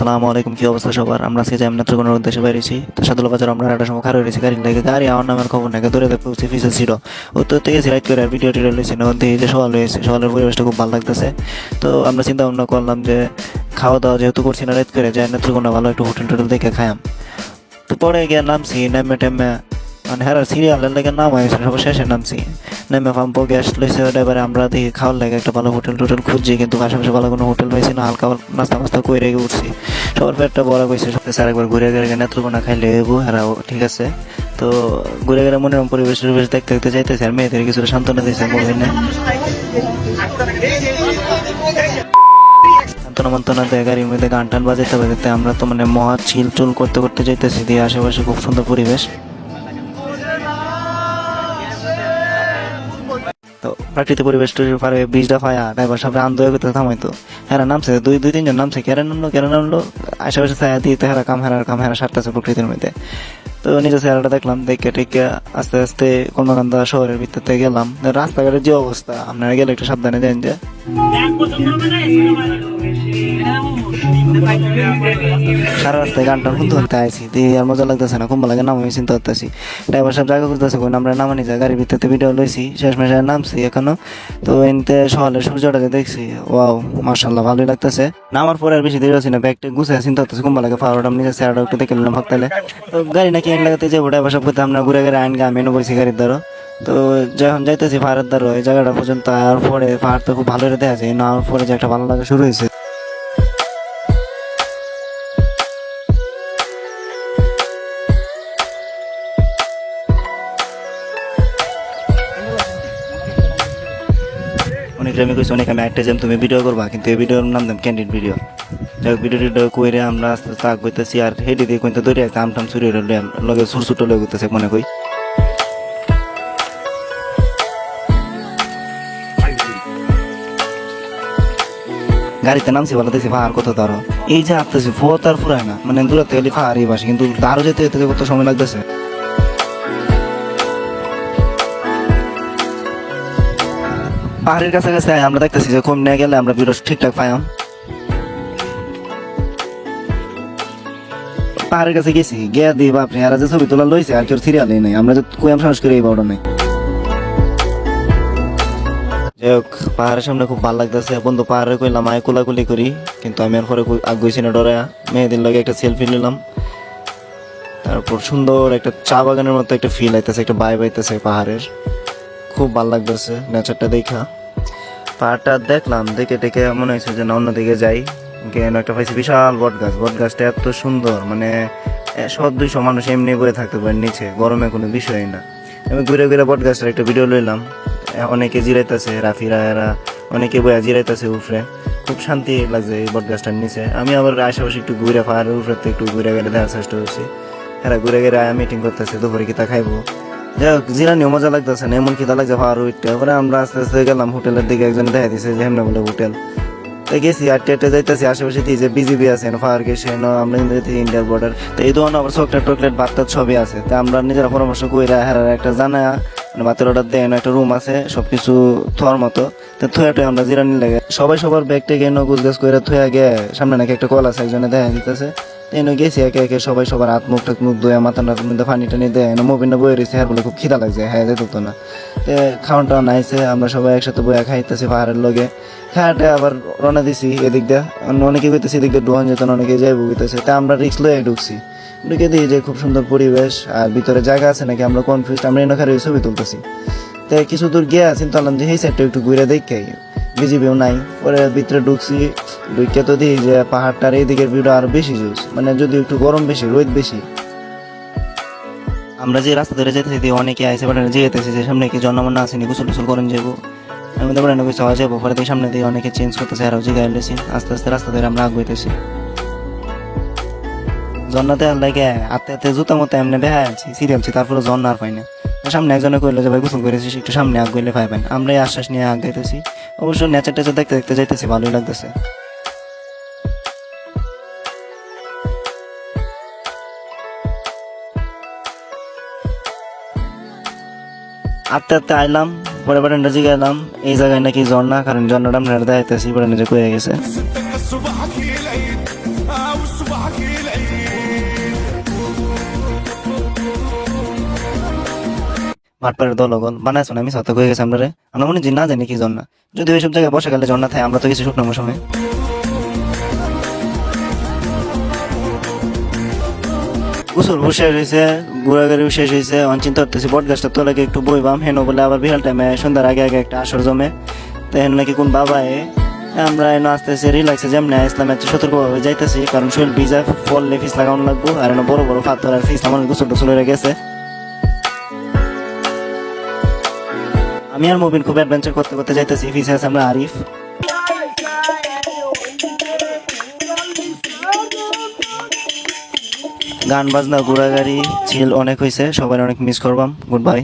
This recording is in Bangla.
আসসালামু আলাইকুম। কি অবস্থা সবার? আমরা আজকে যাই নেত্রকোনার উদ্দেশ্যে বেরিয়েছি। তো সাদুল্লা বাজার আমরা একটা সময় খারাপ হয়েছি গাড়ি লাগে, গাড়ি আমার নামের খবর নাকি দূরে দেখতে হচ্ছে ফিসে ছিল। ও তো গেছি রাইড করে ভিডিও টিডিও লইছি না, ওর যে সকাল হয়েছে, সকালের পরিবেশটা খুব ভালো লাগতেছে। তো আমরা চিন্তা ভাবনা করলাম যে খাওয়া দাওয়া যেহেতু করছি না রাইড করে, যাই নেত্রকোনা ভালো একটু হোটেল টোটেল দেখে খাইলাম। তো পরে গিয়ে নামছি নেমে টেমে, মানে হ্যাঁ সিরিয়ালের লেগে নাম হয়েছে, সব শেষে নামছি নেমে পাম্পো গ্যাস লইছে। এবারে আমরা দেখি খাওয়ার লাগে একটা ভালো হোটেল টোটেল খুঁজছি, কিন্তু আশেপাশে ভালো কোনো হোটেল পাইছি না। হালকা নাস্তা মাস্তা করে রেখে উঠছি, সবার পেটটা বড় কইছে সব স্যার একবার ঘুরে ঘুরে নেত্রকোনা খাইলে এবো হারাও, ঠিক আছে। তো ঘুরে ঘুরে মনোরম পরিবেশ টরিবেশ দেখতে দেখতে যাইতেছে, আর মেয়েদের কিছুটা সান্ত্বনা দিয়েছে মোবাইলে, সান্ত্বনা মন্তনা দেয় গাড়ির মধ্যে গান টান বাজাইতে বাজাইতে আমরা তো মানে মহা চিল চুল করতে করতে যাইতেছি। দিয়ে আশেপাশে খুব সুন্দর পরিবেশ। তো প্রাকৃতিক পরিবেশ পারে ব্রিজটা ফায়া ড্রাইভার সামনে আন্দোলন করতে থামাইতো। হ্যাঁ নামছে দুই তিনজন নামছে, কেন নামলো আশেপাশে ছায়া দিয়ে হেরা কাম হেরা সারতেছে প্রকৃতির মধ্যে। তো নিজের চেহারাটা দেখলাম, দেখে টেকে আস্তে আস্তে কর্মকান্দা শহরের ভিতরতে গেলাম। রাস্তাঘাটের যে অবস্থা, আপনারা গেলে একটু সাবধানে দেন যে সারা রাস্তায় গানটা শুনতে শুনতে আইসি, দিয়ে আর মজা লাগতেছে না, খুব ভালো লাগে নাম আমি চিন্তা করতেছি। ড্রাইভার সব জায়গা করতেছে কোন আমরা নামানি যায়, গাড়ির ভিতরতে ভিডিও লইছি, শেষ মেশে নামছি এখনো। তো এনতে সকালের সূর্যটাকে দেখছি, ওয়াও মাশাআল্লাহ ভালোই লাগতেছে। নামার পরে আর বেশি দেরি হচ্ছে না, ব্যাগটা গুছাই চিন্তা করতেছি খুব ভালো লাগে। ফাওয়ারটা নিজের চেহারাটা একটু দেখে নিলাম ভাবতালে। তো গাড়ি নাকি এক লাগাতে যাবো, ড্রাইভার সব করতে আমরা ঘুরে ঘুরে আইন গা মেনু করছি গাড়ির দ্বারা। তো যখন যাইতেছি পাহাড়ের দ্বারা ওই জায়গাটা পর্যন্ত, আর পরে পাহাড় তো খুব ভালো দেখা যায়, নামার পরে যে একটা ভালো লাগা শুরু হয়েছে। অনেক আমি কইছি অনেক আমি একটা যেন তুমি ভিডিও করবা, কিন্তু এই ভিডিওর নাম দাম ক্যান্ডিড ভিডিও। যাই হোক ভিডিও টিডিও কইরে আমরা আস্তে আস্তে আগ করতেছি, আর হেঁটে দিয়ে কইতে দৌড়ে আছে আমটাম চুরি লগে সুর ছুটো লগে করতেছে মনে কই। গাড়িতে নামছি ভালো দেখছি পাহাড় কত ধরো, এই যে আসতেছি ফোত আর ফুরায় না, মানে দূরে থেকে পাহাড়ই বাসে, কিন্তু আরো যেতে যেতে কত সময় লাগতেছে। পাহাড়ের কাছাকাছি আমরা দেখতেছি যে কম নিয়ে গেলে আমরা ভিডিও ঠিকঠাক পাইম। পাহাড়ের কাছে গেছি গিয়া দিই বাপরে, আর যে ছবি তোলা লইছে আর কেউ সিরিয়ালই নেই, আমরা যে কোয়াম সাহস করে এই বড় নেই। যাই হোক পাহাড়ের সামনে খুব ভালো লাগতেছে। বন্ধু পাহাড়ে কইলাম আয় কোলাকুলি করি, কিন্তু আমি আর পরে আগ গইছি না ডরে। মেয়েদের লগে একটা সেলফি নিলাম, তারপর সুন্দর একটা চা বাগানের মতো একটা ফিল আইতেছে, একটা বাইব আইতেছে পাহাড়ের, খুব ভালো লাগতেছে নেচারটা দেখা। পাহাড়টা দেখলাম, দেখে টেকে মনে হয়েছে যে না অন্যদিকে যাই। কেন একটা পাইছি বিশাল বট গাছ, বট গাছটা এত সুন্দর, মানে 100-200 মানুষ এমনি বয়ে থাকতে পারে নিচে, গরমে কোনো বিষয়ই না। আমি ঘুরে ঘুরে বট গাছটার একটা ভিডিও লইলাম। অনেকে জিরাইতেছে, রাফিরা এরা অনেকে বয়া জিরাইতেছে উপরে, খুব শান্তি লাগছে এই বট গাছটার নিচে। আমি আবার আশেপাশে একটু ঘুরে পাহাড়ের উপরে একটু ঘুরে গেলে দেখার চেষ্টা করছি। এরা ঘুরে ঘুরে আয়া মিটিং করতেছে দুপুরে কিতা খাইবো। যাই হোক জিরানিও মজা লাগতেছে না, এমন খিদা লাগছে পাহাড় উঠতে। পরে আমরা আস্তে আস্তে গেলাম হোটেলের দিকে, একজনে দেখা দিচ্ছে যে হেমনা বলে হোটেল। তো গেছি আটটে আটটে যাইতেছি, আশেপাশে দিয়ে যে বিজিবি আছে পাহাড় গেছে আমরা ইন্ডিয়ার বর্ডার। তো এই ধরনের আবার চকলেট টকলেট বাচ্চার ছবি আছে। তো আমরা নিজেরা পরামর্শ কইরা হেরার একটা জানা মানে বাতের অর্ডার দেয়, একটা রুম আছে সবকিছু থোয়ার মতো। তো থুয়াটে আমরা জিরানি লাগে সবাই সবার ব্যাগ টেকে গুছ গাছ করে থুয়া গে, সামনে নাকি একটা কল আছে একজনে দেখা দিতেছে। এনে গেছি একে একে সবাই সবার হাত মুখ টাক মুখ ধোয়া মাথা নাথের মধ্যে পানি টানি দেয়, মোবিনটা বয়ে রয়েছে, হ্যাঁ বলে খুব খিদা লাগছে, হ্যাঁ যেত তো না। তো খাওয়ান টাওয়ান আইসে, আমরা সবাই একসাথে বয়ে খাইতেছি পাহাড়ের লগে। খাওয়াটা আবার রওনা দিছি এদিক দিয়ে, অনেকে কইতেছি এদিক দিয়ে ডোহান যেত, অনেকে যাই বুঝতেছে। তা আমরা রিক্স লয়ে ঢুকছি, ঢুকে দিই যে খুব সুন্দর পরিবেশ আর ভিতরে জায়গা আছে নাকি, আমরা কনফিউজ। আমরা এখানে ছবি তুলতেছি, তো কিছু দূর গিয়ে চিন্তা করলাম যে এই সাইডটা একটু ঘুরে দেখে, বিজিবিও নাই। পরে ভিতরে ঢুকছি, ঢুকে তো দিই যে পাহাড়টার এই দিকের ভিউটা আরো বেশি জুস, মানে যদি একটু গরম বেশি রোদ বেশি। আমরা যে রাস্তা ধরে যেতেছি অনেকে আইসে পাঠানো যেতেছি যে সামনে কি জন্মনা আসেনি, গোসল টোসল করেন যাবো। আমি তো বলেন কিছু যাবো, পরে দিয়ে সামনে দিয়ে অনেকে চেঞ্জ করতেছে, আরও জিগাই লেছি। আস্তে আস্তে রাস্তা ধরে আমরা আগুইতেছি। ঝর্ণাতে লাগে আতে আতে জুতা মতো এমনি বেহা আছি সিরিয়ালছি, তারপরে ঝর্ণা আর পাই না। সামনে একজনে কইলো যে ভাই গোসল করেছিস, একটু সামনে আগ গইলে পাইবেন। আমরা এই আশ্বাস নিয়ে আগ গাইতেছি। অবশ্য নেচার টেচার দেখতে দেখতে যাইতেছি, ভালোই লাগতেছে। আস্তে আস্তে আইলাম, পরে বারেন্ডা জিগাইলাম এই জায়গায় নাকি ঝর্ণা, কারণ ঝর্ণাটা আমরা দেখাইতেছি পরে নিজে কয়ে গেছে। ভাটপাড়ের দলগল বানাইছো না, আমি সত্য হয়ে গেছে আমরা আমরা মনে হয় না জানি কি ঝর্ণা, যদি ওইসব জায়গায় বর্ষাকালে ঝর্ণা থাকে, আমরা তো কিছু শুকনো মৌসুমে। গোসল শেষ হয়েছে, ঘোরাঘুরিও শেষ হয়েছে, চিন্তা করতেছি বট গাছটা তোলাকে একটু বইবাম হেন বলে আবার বিকাল টাইমে সন্ধ্যার আগে আগে একটা আসর জমে, তো হেন নাকি কোন বাবায় আমরা এনে আসতেছি রিল্যাক্সে যেমনি ইসলাম এত সতর্কভাবে যাইতেছি, কারণ শরীর ভিজা পড়লে ফিস লাগানো লাগবো, আর এনে বড় বড় পাথর আর ফিস আমার গোসল টোসল হয়ে গেছে। আমি আর মুবিন খুব অ্যাডভেঞ্চার করতে করতে যাইতেছি, ফিসে আছে আমরা আরিফ। গান বাজনা ঘোরাঘুরি চিল অনেক হয়েছে, সবাই অনেক মিস করবাম। Good bye.